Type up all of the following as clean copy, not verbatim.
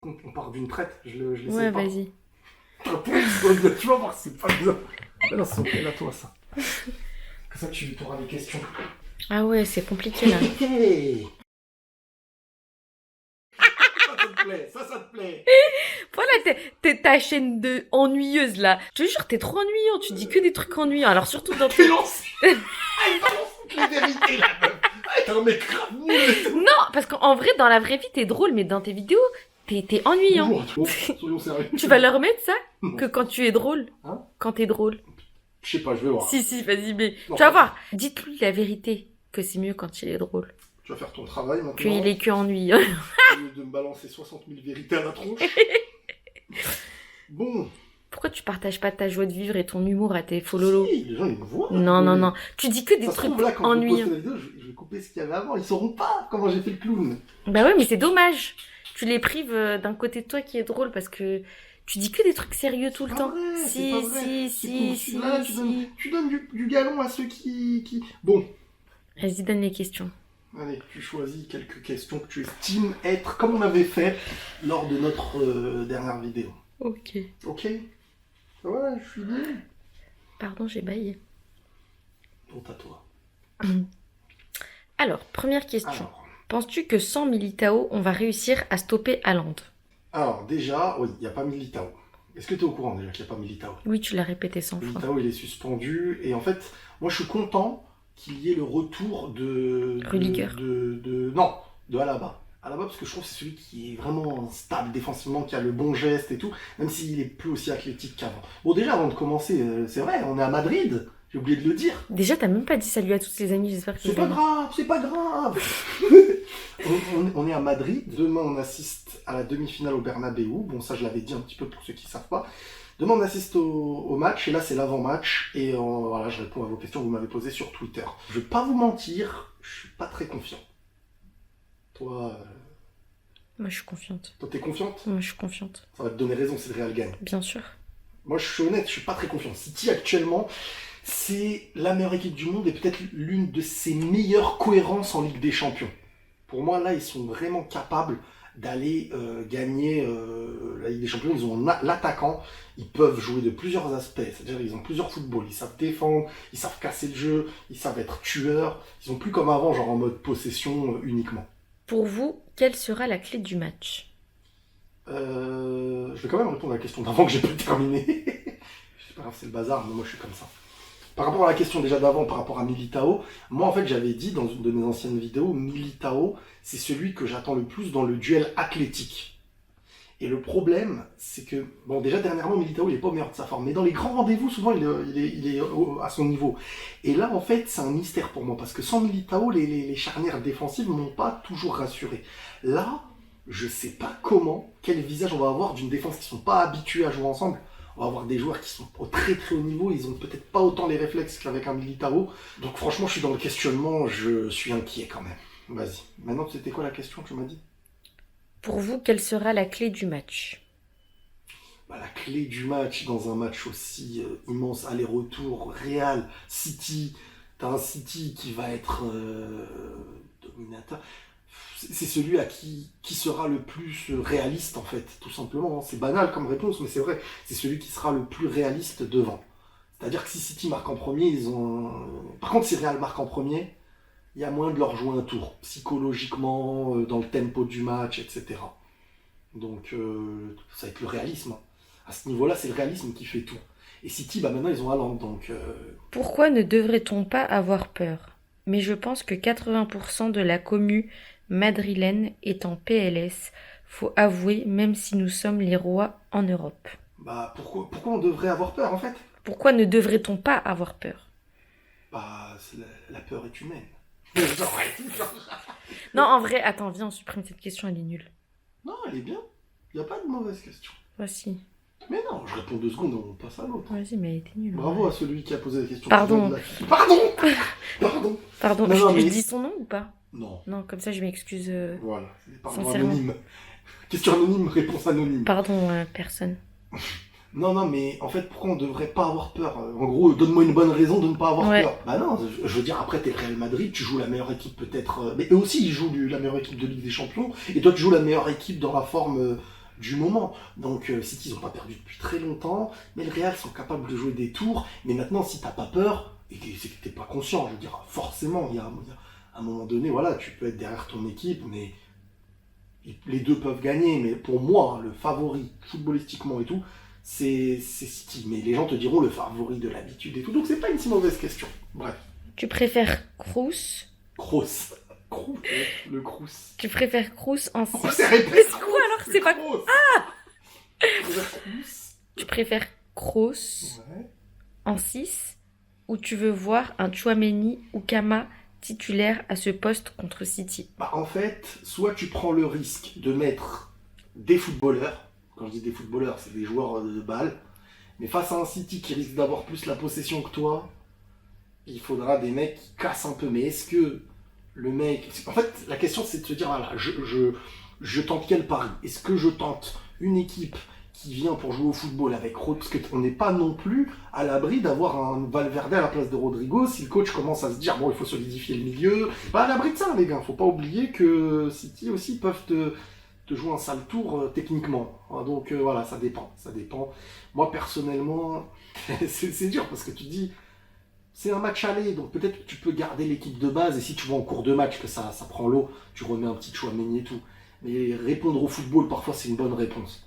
On part d'une traite, je l'essaie Ouais, pas. vas-y. Tu vas voir, c'est pas bien. Non, c'est ok, là, toi, ça. Comme ça, tu auras des questions. Ah ouais, c'est compliqué là. Ça te plaît, ça te plaît. Voilà, t'es ta chaîne de ennuyeuse là. Je te jure, t'es trop ennuyant. Tu dis que des trucs ennuyants. Alors surtout dans T'es tes... lancé. Elle balance toutes les vérités, là, meuf. Ah, t'es un mec grave nul et tout. Non, parce qu'en vrai, dans la vraie vie, t'es drôle, mais dans tes vidéos, t'es ennuyant. Bonjour à tous. Soyons sérieux. Tu vas leur mettre ça? Non. Que quand tu es drôle? Hein? Quand t'es drôle? Je sais pas, je vais voir. Si, vas-y, mais Non, tu vas voir. Dites-lui la vérité, que c'est mieux quand il est drôle. Tu vas faire ton travail maintenant. Qu'il est que ennuyeux. Au lieu de me balancer 60 000 vérités à la tronche. Bon. Pourquoi tu partages pas ta joie de vivre et ton humour à tes fololos? Si, les gens, ils me voient. Non. Tu dis que des Ça se trucs trouve, là, quand je vais poster ennuyants. la vidéo, je vais couper ce qu'il y avait avant. Ils sauront pas comment j'ai fait le clown. Bah ouais, mais c'est dommage. Tu les prives d'un côté de toi qui est drôle parce que tu dis que des trucs sérieux tout le temps. C'est pas vrai. Si. Là, tu donnes du galon à ceux qui... Bon. Vas-y, donne les questions. Allez, tu choisis quelques questions que tu estimes être comme on avait fait lors de notre dernière vidéo. Ok. Ok? Ouais, je suis bien. Pardon, j'ai baillé. Bon, à toi. Alors, première question. Alors, Penses-tu que sans Militao, on va réussir à stopper Haaland? déjà, oui, il n'y a pas Militao. Est-ce que tu es au courant déjà qu'il n'y a pas Militao? Oui, tu l'as répété 100 fois. Militao, il est suspendu. Et en fait, moi, je suis content qu'il y ait le retour de... Rudiger. Non, de Alaba. Alaba, parce que je trouve que c'est celui qui est vraiment stable défensivement, qui a le bon geste et tout, même s'il est plus aussi athlétique qu'avant. Bon, déjà, avant de commencer, c'est vrai, on est à Madrid, j'ai oublié de le dire. Déjà, t'as même pas dit salut à tous les amis, j'espère que C'est les pas amis- grave, c'est pas grave. On est à Madrid. Demain, on assiste à la demi-finale au Bernabeu. Bon, ça, je l'avais dit un petit peu pour ceux qui ne savent pas. Demain, on assiste au match. Et là, c'est l'avant-match. Et voilà, je réponds à vos questions que vous m'avez posées sur Twitter. Je vais pas vous mentir, je suis pas très confiant. Toi, Moi, je suis confiante. toi, t'es confiante? Moi, je suis confiante. Ça va te donner raison si le Real gagne. Bien sûr. Moi, je suis honnête, je suis pas très confiant. City, actuellement, c'est la meilleure équipe du monde et peut-être l'une de ses meilleures cohérences en Ligue des Champions. Pour moi, là, ils sont vraiment capables d'aller gagner la Ligue des Champions. Ils ont l'attaquant, ils peuvent jouer de plusieurs aspects. C'est-à-dire qu'ils ont plusieurs footballs. Ils savent défendre, ils savent casser le jeu, ils savent être tueurs. Ils sont plus comme avant, genre en mode possession uniquement. Pour vous, quelle sera la clé du match? Je vais quand même répondre à la question d'avant que j'ai pas terminé. C'est pas grave, c'est le bazar, mais moi je suis comme ça. Par rapport à la question déjà d'avant, par rapport à Militao, moi en fait j'avais dit dans une de mes anciennes vidéos, Militao, c'est celui que j'attends le plus dans le duel athlétique. Et le problème, c'est que, bon déjà dernièrement Militao il est pas au meilleur de sa forme, mais dans les grands rendez-vous souvent il est à son niveau. Et là en fait c'est un mystère pour moi, parce que sans Militao, les charnières défensives m'ont pas toujours rassuré. Là, je sais pas comment, quel visage on va avoir d'une défense qui sont pas habitués à jouer ensemble. On va avoir des joueurs qui sont au très très haut niveau, ils ont peut-être pas autant les réflexes qu'avec un Militao. Donc franchement, je suis dans le questionnement, je suis inquiet quand même. Vas-y. Maintenant, c'était quoi la question que tu m'as dit? Pour vous, quelle sera la clé du match? Bah, la clé du match, dans un match aussi immense, aller-retour, Real, City, t'as un City qui va être dominateur. C'est celui à qui sera le plus réaliste en fait, tout simplement. C'est banal comme réponse, mais c'est vrai. C'est celui qui sera le plus réaliste devant. C'est-à-dire que si City marque en premier, ils ont... Par contre, si Real marque en premier, il y a moins de leur jouer un tour, psychologiquement, dans le tempo du match, etc. Donc, ça va être le réalisme. À ce niveau-là, c'est le réalisme qui fait tout. Et City, bah maintenant, ils ont Haaland, donc... Pourquoi ne devrait-on pas avoir peur? Mais je pense que 80% de la commu madrilène est en PLS. Faut avouer, même si nous sommes les rois en Europe. Bah, pourquoi on devrait avoir peur, en fait? Pourquoi ne devrait-on pas avoir peur? Bah, la peur est humaine. Non, en vrai, attends, viens, on supprime cette question, elle est nulle. Non, elle est bien. Il n'y a pas de mauvaise question. Voici. Mais non, je réponds 2 secondes et on passe à l'autre. Vas-y, mais elle était nulle. Bravo à celui qui a posé la question. Pardon. Pardon. Pardon, Non, je mais- dis son nom ou pas? Non, Non, comme ça je m'excuse. voilà. Pardon, Sincèrement. anonyme. Question anonyme, réponse anonyme. Pardon, personne. Non, mais en fait, pourquoi on devrait pas avoir peur? En gros, donne-moi une bonne raison de ne pas avoir Ouais. peur. Bah non, je veux dire, après, t'es le Real Madrid, tu joues la meilleure équipe peut-être... Mais eux aussi, ils jouent la meilleure équipe de Ligue des Champions, et toi, tu joues la meilleure équipe dans la forme du moment. Donc City, ils n'ont pas perdu depuis très longtemps, mais le Real sont capables de jouer des tours. Mais maintenant, si t'as pas peur, et que c'est que t'es pas conscient, je veux dire, forcément, à un moment donné, voilà, tu peux être derrière ton équipe, mais les deux peuvent gagner. Mais pour moi, hein, le favori, footballistiquement et tout, c'est City. Mais les gens te diront le favori de l'habitude et tout, donc c'est pas une si mauvaise question. Bref. Tu préfères Kroos? Kroos. Le Kroos. Tu préfères Kroos en 6? Pourquoi c'est répété? Mais c'est quoi alors? C'est pas... Kroos. Tu préfères Kroos Ouais. en 6 ou tu veux voir un Tchouaméni ou Kama titulaire à ce poste contre City? Bah, en fait, soit tu prends le risque de mettre des footballeurs, quand je dis des footballeurs, c'est des joueurs de balle, mais face à un City qui risque d'avoir plus la possession que toi, il faudra des mecs qui cassent un peu. Mais est-ce que le mec... En fait, la question c'est de se dire, voilà, je tente quel pari? Est-ce que je tente une équipe qui vient pour jouer au football avec Rodrigo, parce qu'on n'est pas non plus à l'abri d'avoir un Valverde à la place de Rodrigo si le coach commence à se dire bon il faut solidifier le milieu, pas à l'abri de ça les gars, faut pas oublier que City aussi peuvent te jouer un sale tour techniquement, donc voilà, ça dépend. Moi personnellement c'est dur parce que tu te dis c'est un match aller, donc peut-être que tu peux garder l'équipe de base et si tu vois en cours de match que ça prend l'eau, tu remets un petit Tchouaméni et tout, mais répondre au football parfois c'est une bonne réponse.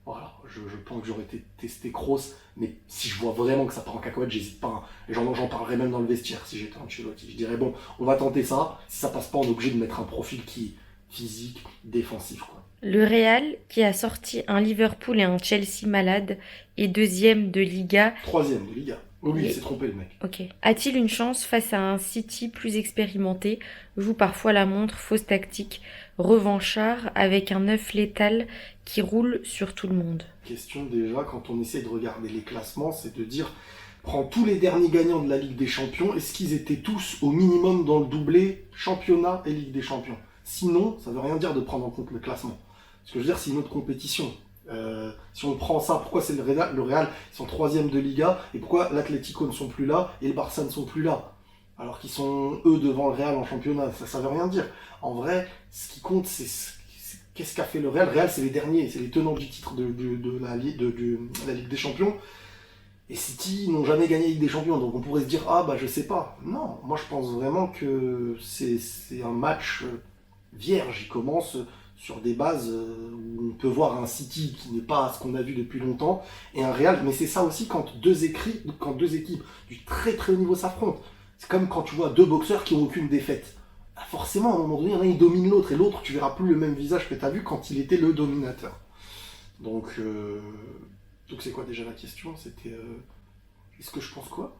Voilà, je pense que j'aurais testé Kroos, mais si je vois vraiment que ça part en cacahuète, j'hésite pas. J'en parlerai même dans le vestiaire si j'étais Ancelotti. Je dirais bon, on va tenter ça. Si ça passe pas, on est obligé de mettre un profil qui est physique, défensif, quoi. Le Real, qui a sorti un Liverpool et un Chelsea malade, est deuxième de Liga. Troisième de Liga. Oh oui, il s'est trompé le mec. Ok. A-t-il une chance face à un City plus expérimenté, joue parfois la montre, fausse tactique, revanchard, avec un œuf létal qui roule sur tout le monde? Question déjà, quand on essaie de regarder les classements, c'est de dire, prends tous les derniers gagnants de la Ligue des Champions, est-ce qu'ils étaient tous au minimum dans le doublé championnat et Ligue des Champions? Sinon, ça veut rien dire de prendre en compte le classement. Ce que je veux dire, c'est une autre compétition. Si on prend ça, pourquoi c'est le Real, ils sont troisième de Liga, et pourquoi l'Atlético ne sont plus là, et le Barça ne sont plus là, alors qu'ils sont eux devant le Real en championnat, ça veut rien dire. En vrai, ce qui compte, c'est qu'est-ce qu'a fait le Real. Le Real, c'est les derniers, c'est les tenants du titre de la Ligue des Champions, et City n'ont jamais gagné la Ligue des Champions, donc on pourrait se dire, ah bah je sais pas. Non, moi je pense vraiment que c'est un match vierge, il commence sur des bases où on peut voir un City qui n'est pas ce qu'on a vu depuis longtemps, et un Real, mais c'est ça aussi quand deux équipes du très très haut niveau s'affrontent. C'est comme quand tu vois deux boxeurs qui n'ont aucune défaite. Forcément, à un moment donné, l'un il domine l'autre, et l'autre, tu verras plus le même visage que tu as vu quand il était le dominateur. Donc c'est quoi déjà la question? C'était est-ce que je pense quoi?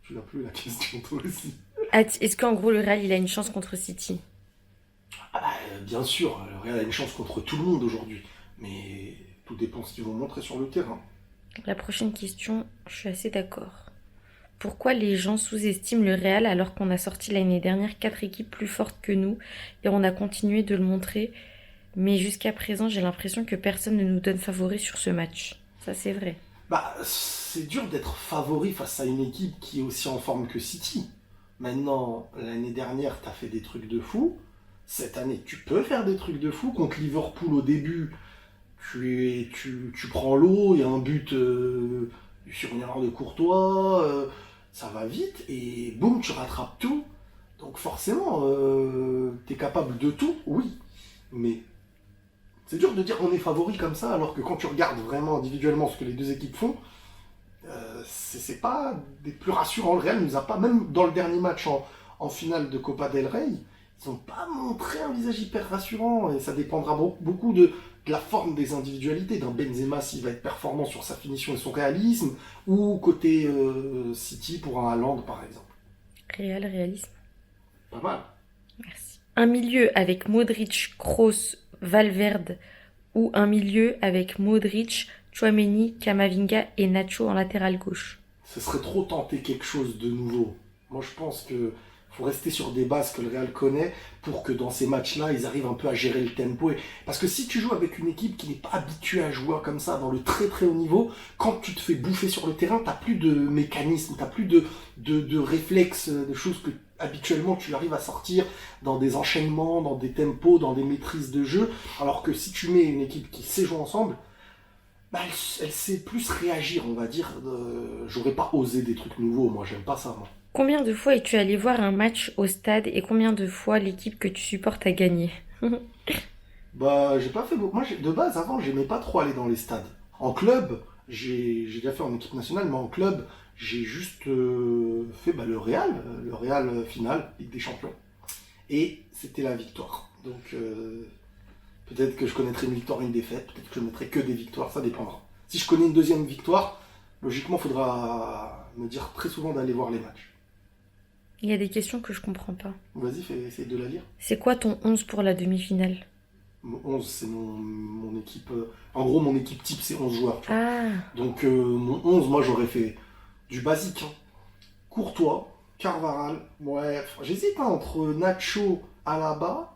Tu n'as plus la question toi aussi. Est-ce qu'en gros le Real il a une chance contre City? Ah bah, bien sûr, le Real a une chance contre tout le monde aujourd'hui, mais tout dépend de ce qu'ils vont montrer sur le terrain. La prochaine question, je suis assez d'accord. Pourquoi les gens sous-estiment le Real alors qu'on a sorti l'année dernière 4 équipes plus fortes que nous et on a continué de le montrer, mais jusqu'à présent j'ai l'impression que personne ne nous donne favori sur ce match. Ça c'est vrai. Bah, c'est dur d'être favori face à une équipe qui est aussi en forme que City. Maintenant, l'année dernière, t'as fait des trucs de fou. Cette année, tu peux faire des trucs de fou. Contre Liverpool, au début, tu prends l'eau, il y a un but sur une erreur de Courtois, ça va vite, et boum, tu rattrapes tout. Donc forcément, t'es capable de tout, oui. Mais c'est dur de dire on est favori comme ça, alors que quand tu regardes vraiment individuellement ce que les deux équipes font, c'est pas des plus rassurants. Le Real nous a pas, même dans le dernier match en finale de Copa del Rey, ils n'ont pas montré un visage hyper rassurant, et ça dépendra beaucoup de la forme des individualités, d'un Benzema s'il va être performant sur sa finition et son réalisme, ou côté City pour un Haaland par exemple. Réalisme. Pas mal. Merci. Un milieu avec Modric, Kroos, Valverde, ou un milieu avec Modric, Tchouaméni, Camavinga et Nacho en latéral gauche? Ce serait trop tenter quelque chose de nouveau. Moi je pense que faut rester sur des bases que le Real connaît pour que dans ces matchs-là, ils arrivent un peu à gérer le tempo. Parce que si tu joues avec une équipe qui n'est pas habituée à jouer comme ça, dans le très très haut niveau, quand tu te fais bouffer sur le terrain, t'as plus de mécanisme, t'as plus de réflexes, de choses habituellement, tu arrives à sortir dans des enchaînements, dans des tempos, dans des maîtrises de jeu. Alors que si tu mets une équipe qui sait jouer ensemble, bah, elle sait plus réagir, on va dire. J'aurais pas osé des trucs nouveaux, moi, j'aime pas ça, moi. Combien de fois es-tu allé voir un match au stade et combien de fois l'équipe que tu supportes a gagné? Bah, j'ai pas fait beaucoup. Moi, de base, avant, j'aimais pas trop aller dans les stades. En club, j'ai déjà fait en équipe nationale, mais en club, j'ai juste fait le Real final, Ligue des Champions. Et c'était la victoire. Donc, peut-être que je connaîtrai une victoire et une défaite, peut-être que je mettrai que des victoires, ça dépendra. Si je connais une deuxième victoire, logiquement, il faudra me dire très souvent d'aller voir les matchs. Il y a des questions que je comprends pas. Vas-y, essaye de la lire. C'est quoi ton 11 pour la demi-finale? Mon 11, c'est mon équipe. En gros, mon équipe type, c'est 11 joueurs. Tu vois. Ah, Donc, mon 11, moi, j'aurais fait du basique. Hein. Courtois, Carvaral. Ouais, j'hésite hein, entre Nacho, Alaba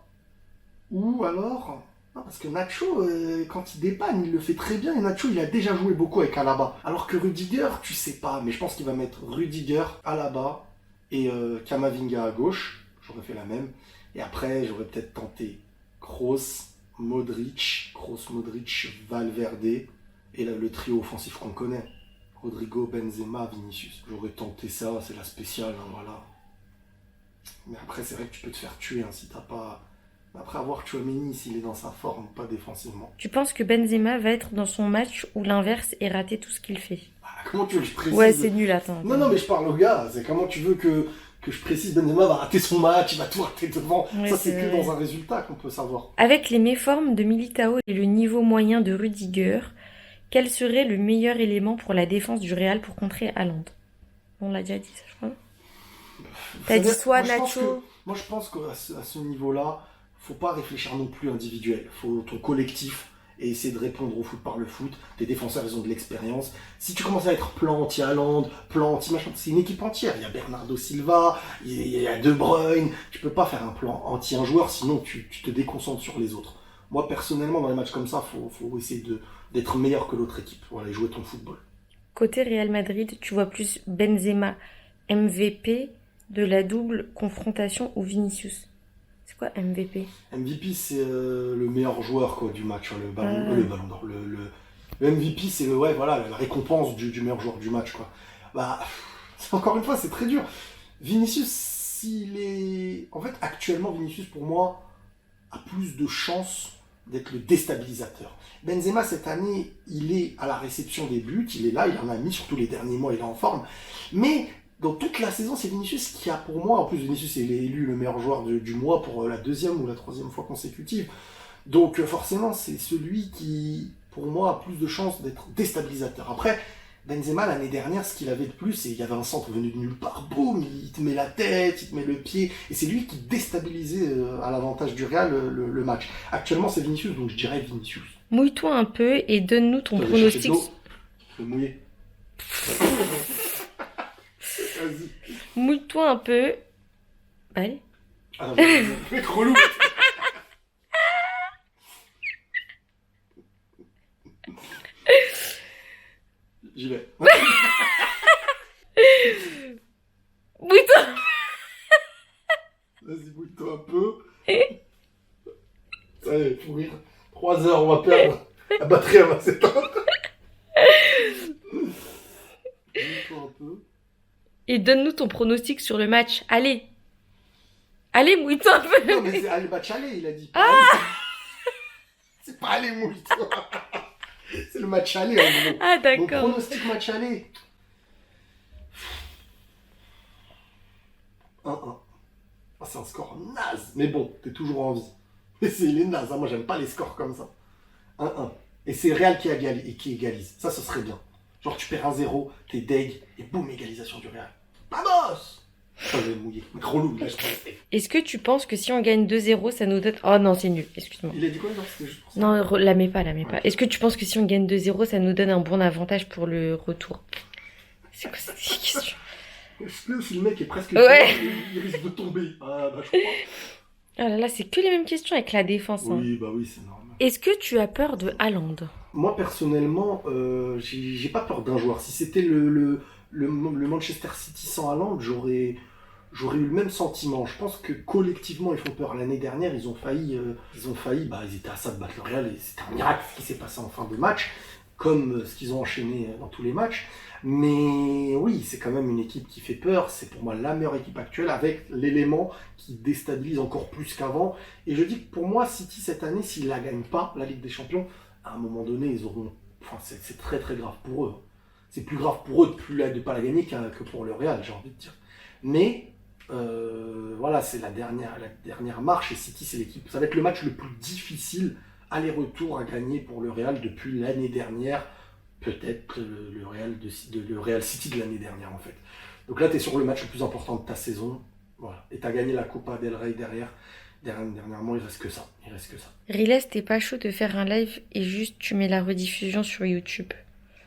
ou alors. Non, parce que Nacho, quand il dépanne, il le fait très bien. Et Nacho, il a déjà joué beaucoup avec Alaba. Alors que Rudiger, tu sais pas. Mais je pense qu'il va mettre Rudiger, Alaba et Kamavinga à gauche. J'aurais fait la même. Et après, j'aurais peut-être tenté Kroos, Modric, Valverde, et là, le trio offensif qu'on connaît. Rodrigo, Benzema, Vinicius. J'aurais tenté ça, c'est la spéciale, hein, voilà. Mais après, c'est vrai que tu peux te faire tuer hein, si t'as pas... Après avoir Tchouaméni, s'il est dans sa forme, pas défensivement. tu penses que Benzema va être dans son match ou l'inverse et rater tout ce qu'il fait? Comment tu veux que je précise? Ouais, c'est nul, attends. Non, mais je parle au gars. C'est comment tu veux que je précise Benzema va rater son match, il va tout rater devant. Ouais, ça, c'est c'est que vrai. dans un résultat qu'on peut savoir. Avec les méformes de Militao et le niveau moyen de Rudiger, quel serait le meilleur élément pour la défense du Real pour contrer Haaland? On l'a déjà dit, ça, je crois. T'as dit soit Nacho. Moi, je pense qu'à ce niveau-là, faut pas réfléchir non plus individuel. Faut ton collectif et essayer de répondre au foot par le foot. Tes défenseurs, ils ont de l'expérience. Si tu commences à être plan anti-Haaland, plan anti-machin, c'est une équipe entière. Il y a Bernardo Silva, il y a De Bruyne. Tu peux pas faire un plan anti un joueur, sinon tu te déconcentres sur les autres. Moi, personnellement, dans les matchs comme ça, faut essayer d'être meilleur que l'autre équipe. Voilà, et jouer ton football. Côté Real Madrid, tu vois plus Benzema MVP de la double confrontation ou Vinicius? C'est quoi MVP? MVP, c'est le meilleur joueur quoi, du match, hein, le ballon d'or. Le MVP, c'est la récompense du meilleur joueur du match. Quoi. Bah, encore une fois, c'est très dur. Vinicius, s'il est. En fait, actuellement, Vinicius, pour moi, a plus de chances d'être le déstabilisateur. Benzema, cette année, il est à la réception des buts, il est là, il en a mis, surtout les derniers mois, il est en forme. Mais dans toute la saison, c'est Vinicius qui a pour moi, en plus Vinicius il est élu le meilleur joueur du mois pour la deuxième ou la troisième fois consécutive. Donc forcément, c'est celui qui, pour moi, a plus de chances d'être déstabilisateur. Après, Benzema, l'année dernière, ce qu'il avait de plus, c'est qu'il y avait un centre venu de nulle part, boum, il te met la tête, il te met le pied, et c'est lui qui déstabilisait à l'avantage du Real le match. Actuellement, c'est Vinicius, donc je dirais Vinicius. Mouille-toi un peu et donne-nous ton Attends, pronostic. Je vais mouiller. Vas-y. Mouille-toi un peu. Bah, allez. Ah non, mais trop relou. J'y vais. Mouille-toi. Vas-y, bouge-toi un peu. Allez, faut rire. 3 heures, on va perdre. La batterie, elle va s'éteindre. Bouge-toi un peu. Et donne-nous ton pronostic sur le match. Allez. Allez, mouille-toi un peu. Non, mais c'est allez, match aller, il a dit. C'est pas aller, mouille-toi. C'est le match aller, en gros. Ah, Mon d'accord. pronostic match aller. 1-1. Ah, c'est un score naze. Mais bon, t'es toujours en vie. Mais il est naze. Hein. Moi, j'aime pas les scores comme ça. 1-1. Et c'est Real qui égalise. Ça, ce serait bien. Genre, tu perds 1-0, t'es deg, et boum, égalisation du Real. Vamos! Ça, je vais me mouiller. Mais relou, là, je pense. Est-ce que tu penses que si on gagne 2-0, ça nous donne... Oh non, c'est nul, excuse-moi. Il a dit quoi? Non, c'était juste pour ça. Non, la mets pas. Est-ce que tu penses que si on gagne 2-0, ça nous donne un bon avantage pour le retour? C'est quoi cette question? Est-ce que si le mec est presque... Ouais. Il risque de tomber. Ah, bah, je crois. Oh là là, c'est que les mêmes questions avec la défense. Hein. Oui, bah oui, c'est normal. Est-ce que tu as peur de Haaland? Moi, personnellement, j'ai pas peur d'un joueur. Si c'était le Manchester City sans Haaland, j'aurais j'aurais eu le même sentiment. Je pense que collectivement, ils font peur. L'année dernière, ils ont failli, ils étaient à ça de battre le Real et c'était un miracle ce qui s'est passé en fin de match, comme ce qu'ils ont enchaîné dans tous les matchs. Mais oui, c'est quand même une équipe qui fait peur. C'est pour moi la meilleure équipe actuelle avec l'élément qui déstabilise encore plus qu'avant. Et je dis que pour moi, City cette année, s'ils la gagnent pas, la Ligue des Champions, à un moment donné, ils auront. Enfin, c'est très très grave pour eux. C'est plus grave pour eux de ne pas la gagner que pour le Real, j'ai envie de dire. Mais voilà, c'est la dernière marche et City, c'est l'équipe. Ça va être le match le plus difficile aller-retour à gagner pour le Real depuis l'année dernière. Peut-être le Real City de l'année dernière en fait. Donc là, tu es sur le match le plus important de ta saison. Voilà. Et tu as gagné la Copa del Rey derrière. Dernièrement, il reste que ça. Riles, t'es pas chaud de faire un live et juste tu mets la rediffusion sur YouTube.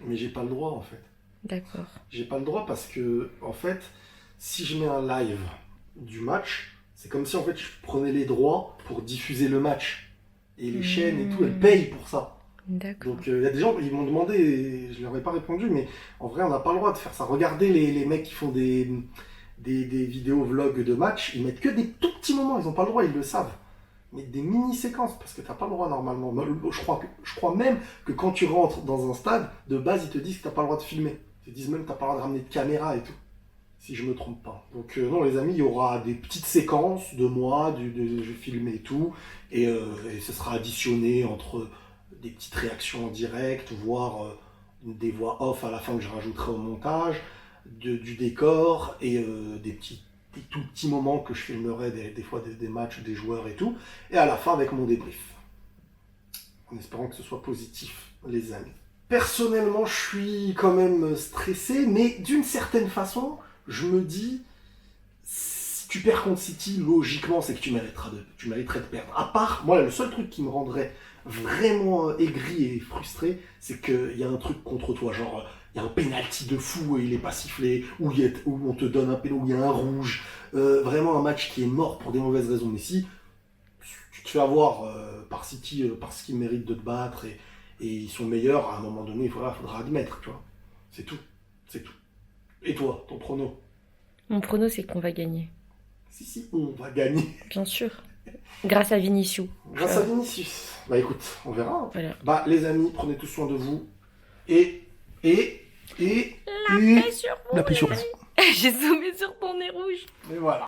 Mais j'ai pas le droit en fait. D'accord. J'ai pas le droit parce que, en fait, si je mets un live du match, c'est comme si en fait je prenais les droits pour diffuser le match. Et les chaînes et tout, elles payent pour ça. D'accord. Donc il y a des gens, ils m'ont demandé, et je leur ai pas répondu, mais en vrai on n'a pas le droit de faire ça. Regardez les mecs qui font des vidéos vlogs de match, ils mettent que des tout petits moments, ils n'ont pas le droit, ils le savent. Mais des mini-séquences, parce que t'as pas le droit normalement. Je crois même que quand tu rentres dans un stade, de base ils te disent que t'as pas le droit de filmer. Ils te disent même que t'as pas le droit de ramener de caméra et tout. Si je me trompe pas. Donc non les amis, il y aura des petites séquences de moi, je vais filmer et tout, et ce sera additionné entre des petites réactions en direct, voire des voix off à la fin que je rajouterai au montage, du décor, et des tout petits moments que je filmerai des fois des matchs, des joueurs et tout, et à la fin avec mon débrief. En espérant que ce soit positif, les amis. Personnellement, je suis quand même stressé, mais d'une certaine façon, je me dis, si tu perds contre City, logiquement, c'est que tu mériterais de perdre. À part, moi, le seul truc qui me rendrait vraiment aigri et frustré, c'est qu'il y a un truc contre toi, genre, il y a un penalty de fou et il est pas sifflé, ou on te donne un pénal, où il y a un rouge, vraiment un match qui est mort pour des mauvaises raisons. Mais si tu te fais avoir par City parce qu'ils méritent de te battre et ils sont meilleurs, à un moment donné, il faudra admettre, tu vois. C'est tout. Et toi, ton prono? Mon prono, c'est qu'on va gagner. Si, on va gagner. Bien sûr. Grâce à Vinicius. Grâce à Vinicius. Bah écoute, on verra. Voilà. Bah les amis, prenez tout soin de vous. Et... La paix sur vous. La paix sur vous. J'ai zoomé sur ton nez rouge. Et voilà.